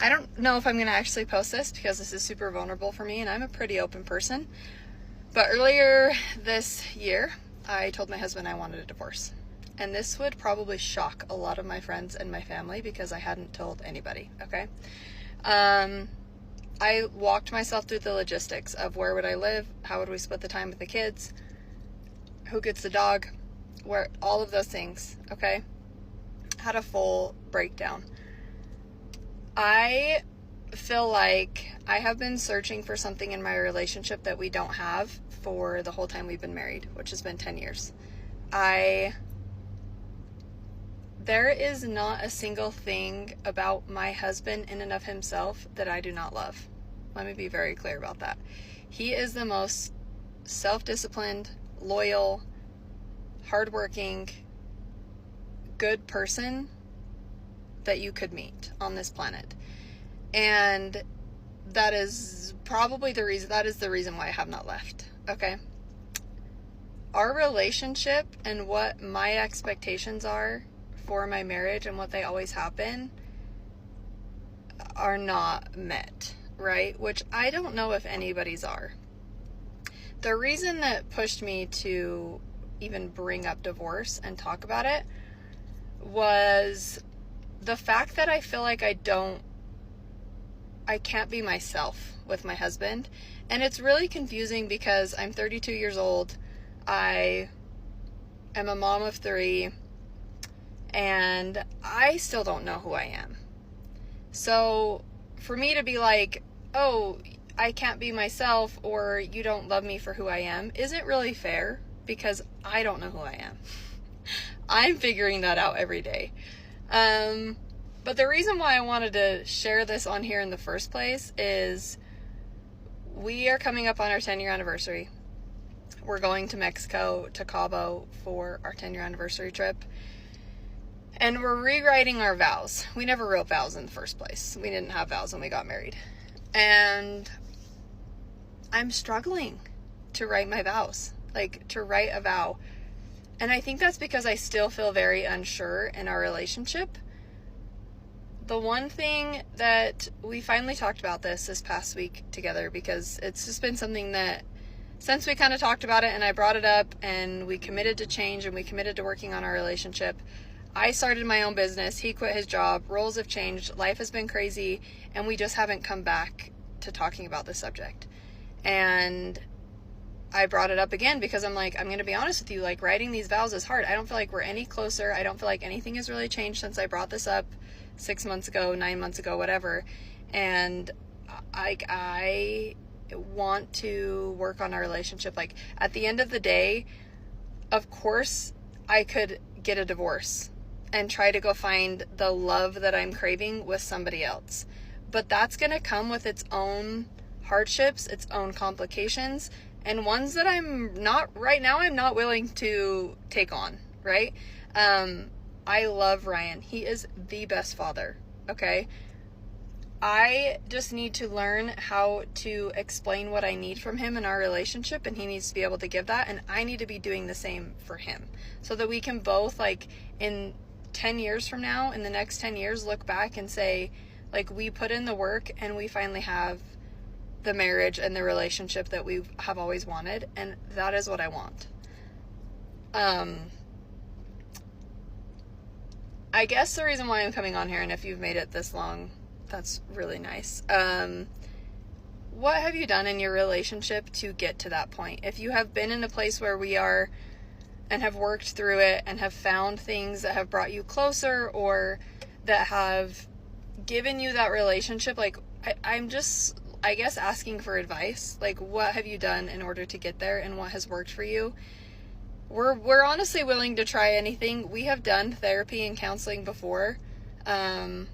I don't know if I'm going to actually post this because this is super vulnerable for me and I'm a pretty open person. But earlier this year, I told my husband I wanted a divorce. And this would probably shock a lot of my friends and my family because I hadn't told anybody, okay? I walked myself through the logistics of where would I live, how would we split the time with the kids, who gets the dog, where, all of those things, okay? Had a full breakdown. I feel like I have been searching for something in my relationship that we don't have for the whole time we've been married, which has been 10 years. There is not a single thing about my husband in and of himself that I do not love. Let me be very clear about that. He is the most self-disciplined, loyal, hardworking, good person that you could meet on this planet. And that is probably the reason why I have not left. Okay? Our relationship and what my expectations are for my marriage and what they always have been are not met, right? Which I don't know if anybody's are. The reason that pushed me to even bring up divorce and talk about it was the fact that I feel like I can't be myself with my husband. And it's really confusing because I'm 32 years old. I am a mom of 3. And I still don't know who I am. So for me to be like, oh, I can't be myself, or you don't love me for who I am, isn't really fair because I don't know who I am. I'm figuring that out every day. But the reason why I wanted to share this on here in the first place is we are coming up on our 10-year anniversary. We're going to Mexico, to Cabo, for our 10-year anniversary trip. And we're rewriting our vows. We never wrote vows in the first place. We didn't have vows when we got married. And I'm struggling to write my vows, like to write a vow. And I think that's because I still feel very unsure in our relationship. The one thing that we finally talked about this past week together, because it's just been something that since we kind of talked about it and I brought it up and we committed to change and we committed to working on our relationship, I started my own business, he quit his job, roles have changed, life has been crazy, and we just haven't come back to talking about this subject. And I brought it up again because I'm like, I'm going to be honest with you, like writing these vows is hard. I don't feel like we're any closer. I don't feel like anything has really changed since I brought this up 6 months ago, 9 months ago, whatever. And I want to work on our relationship. Like at the end of the day, of course I could get a divorce and try to go find the love that I'm craving with somebody else. But that's going to come with its own hardships, its own complications, and ones that I'm not willing to take on, right? I love Ryan. He is the best father, okay? I just need to learn how to explain what I need from him in our relationship, and he needs to be able to give that, and I need to be doing the same for him so that we can both, like, in 10 years from now, in the next 10 years, look back and say, like, we put in the work and we finally have the marriage and the relationship that we have always wanted, and that is what I want. I guess the reason why I'm coming on here, and if you've made it this long, that's really nice. What have you done in your relationship to get to that point? If you have been in a place where we are and have worked through it and have found things that have brought you closer or that have given you that relationship, like I'm just, I guess, asking for advice. Like, what have you done in order to get there and what has worked for you? We're honestly willing to try anything. We have done therapy and counseling before. And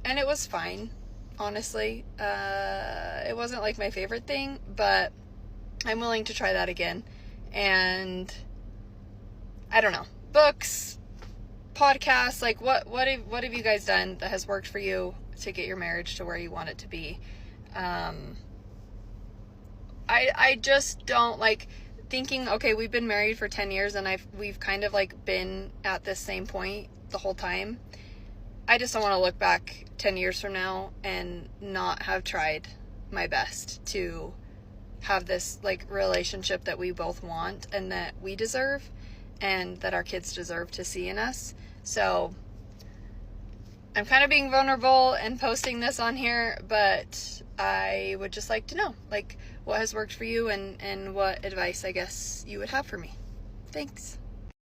it was fine, honestly. It wasn't like my favorite thing, but I'm willing to try that again. And I don't know, books, podcasts, like what have you guys done that has worked for you to get your marriage to where you want it to be? I just don't like thinking, okay, we've been married for 10 years and we've kind of like been at this same point the whole time. I just don't want to look back 10 years from now and not have tried my best to have this like relationship that we both want and that we deserve and that our kids deserve to see in us. So I'm kind of being vulnerable and posting this on here, but I would just like to know like what has worked for you and what advice I guess you would have for me. Thanks.